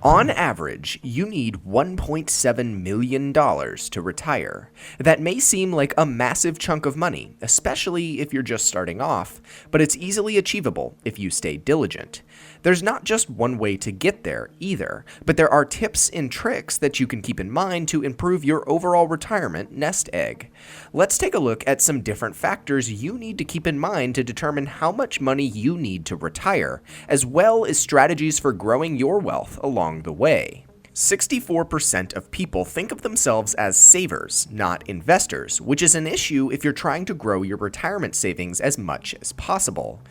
On average, you need $1.7 million to retire. That may seem like a massive chunk of money, especially if you're just starting off, but it's easily achievable if you stay diligent. There's not just one way to get there either, but there are tips and tricks that you can keep in mind to improve your overall retirement nest egg. Let's take a look at some different factors you need to keep in mind to determine how much money you need to retire, as well as strategies for growing your wealth along the way. 64% of people think of themselves as savers, not investors, which is an issue if you're trying to grow your retirement savings as much as possible.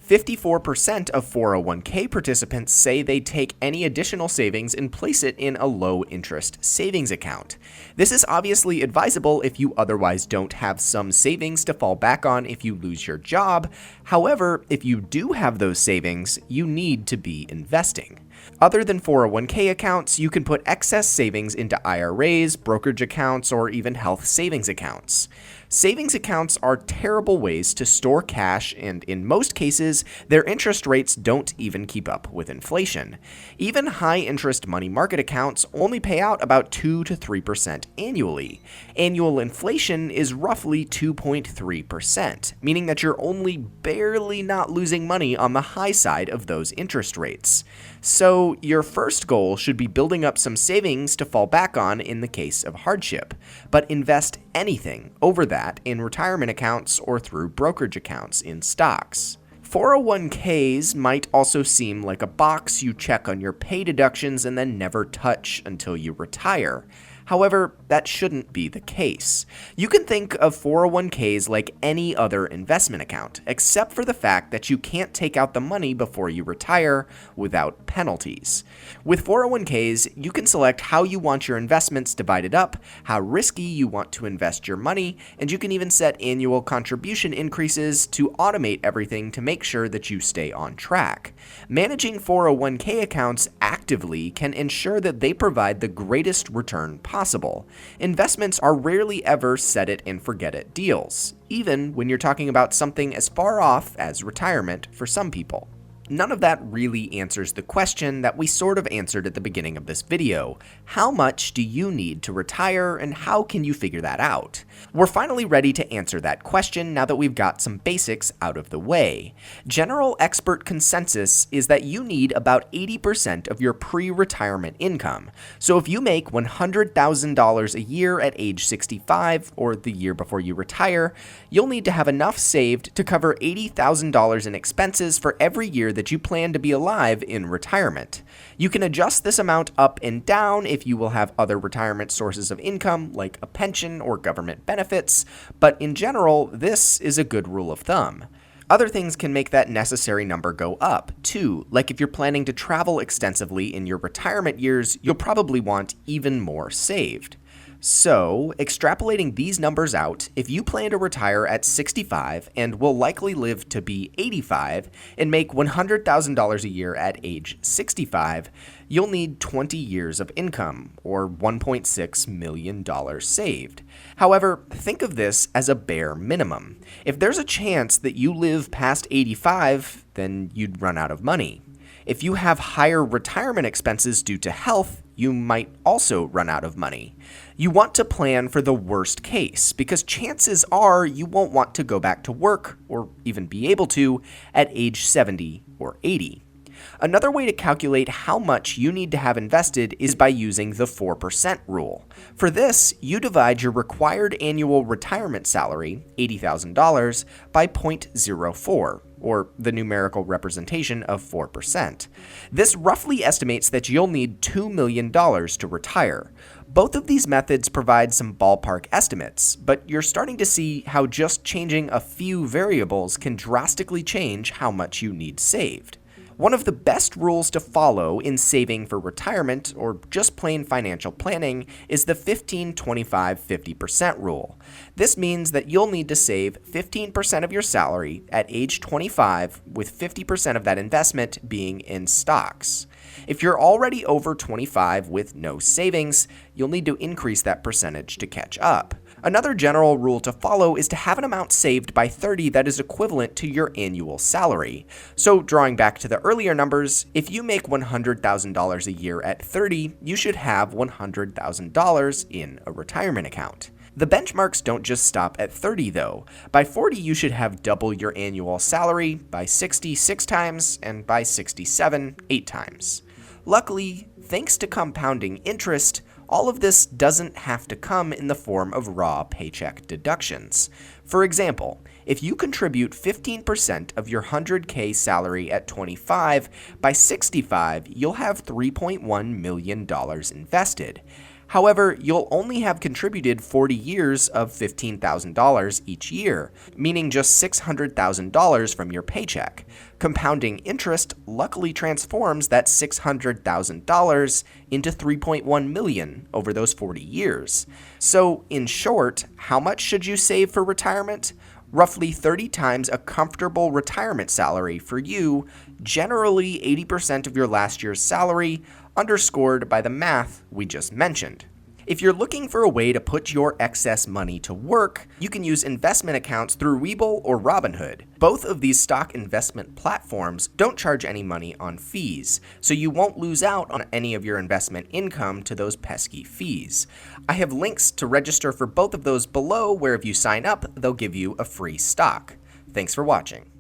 54% of 401k participants say they take any additional savings and place it in a low-interest savings account. This is obviously advisable if you otherwise don't have some savings to fall back on if you lose your job. However, if you do have those savings, you need to be investing. Other than 401k accounts, you can put excess savings into IRAs, brokerage accounts, or even health savings accounts. Savings accounts are terrible ways to store cash, and in most cases, their interest rates don't even keep up with inflation. Even high-interest money market accounts only pay out about 2 to 3% annually. Annual inflation is roughly 2.3%, meaning that you're only barely not losing money on the high side of those interest rates. So your first goal should be building up some savings to fall back on in the case of hardship, but invest anything over that in retirement accounts or through brokerage accounts in stocks. 401ks might also seem like a box you check on your pay deductions and then never touch until you retire. However, that shouldn't be the case. You can think of 401ks like any other investment account, except for the fact that you can't take out the money before you retire without penalties. With 401ks, you can select how you want your investments divided up, how risky you want to invest your money, and you can even set annual contribution increases to automate everything to make sure that you stay on track. Managing 401k accounts actively can ensure that they provide the greatest return possible. Investments are rarely ever set it and forget it deals, even when you're talking about something as far off as retirement for some people. None of that really answers the question that we sort of answered at the beginning of this video. How much do you need to retire, and how can you figure that out? We're finally ready to answer that question now that we've got some basics out of the way. General expert consensus is that you need about 80% of your pre-retirement income. So if you make $100,000 a year at age 65, or the year before you retire, you'll need to have enough saved to cover $80,000 in expenses for every year that you plan to be alive in retirement. You can adjust this amount up and down if you will have other retirement sources of income like a pension or government benefits, but in general, this is a good rule of thumb. Other things can make that necessary number go up, too, like if you're planning to travel extensively in your retirement years, you'll probably want even more saved. So, extrapolating these numbers out, if you plan to retire at 65 and will likely live to be 85 and make $100,000 a year at age 65, you'll need 20 years of income, or $1.6 million saved. However, think of this as a bare minimum. If there's a chance that you live past 85, then you'd run out of money. If you have higher retirement expenses due to health, you might also run out of money. You want to plan for the worst case, because chances are you won't want to go back to work, or even be able to, at age 70 or 80. Another way to calculate how much you need to have invested is by using the 4% rule. For this, you divide your required annual retirement salary, $80,000, by 0.04, or the numerical representation of 4%. This roughly estimates that you'll need $2 million to retire. Both of these methods provide some ballpark estimates, but you're starting to see how just changing a few variables can drastically change how much you need saved. One of the best rules to follow in saving for retirement, or just plain financial planning, is the 15-25-50% rule. This means that you'll need to save 15% of your salary at age 25, with 50% of that investment being in stocks. If you're already over 25 with no savings, you'll need to increase that percentage to catch up. Another general rule to follow is to have an amount saved by 30 that is equivalent to your annual salary. So drawing back to the earlier numbers, if you make $100,000 a year at 30, you should have $100,000 in a retirement account. The benchmarks don't just stop at 30 though. By 40, you should have double your annual salary, by 60, 6 times, and by 67, 8 times. Luckily, thanks to compounding interest, all of this doesn't have to come in the form of raw paycheck deductions. For example, if you contribute 15% of your 100K salary at 25, by 65, you'll have $3.1 million invested. However, you'll only have contributed 40 years of $15,000 each year, meaning just $600,000 from your paycheck. Compounding interest luckily transforms that $600,000 into $3.1 million over those 40 years. So, in short, how much should you save for retirement? Roughly 30 times a comfortable retirement salary for you, generally 80% of your last year's salary, underscored by the math we just mentioned. If you're looking for a way to put your excess money to work, you can use investment accounts through Webull or Robinhood. Both of these stock investment platforms don't charge any money on fees, so you won't lose out on any of your investment income to those pesky fees. I have links to register for both of those below, where if you sign up, they'll give you a free stock. Thanks for watching.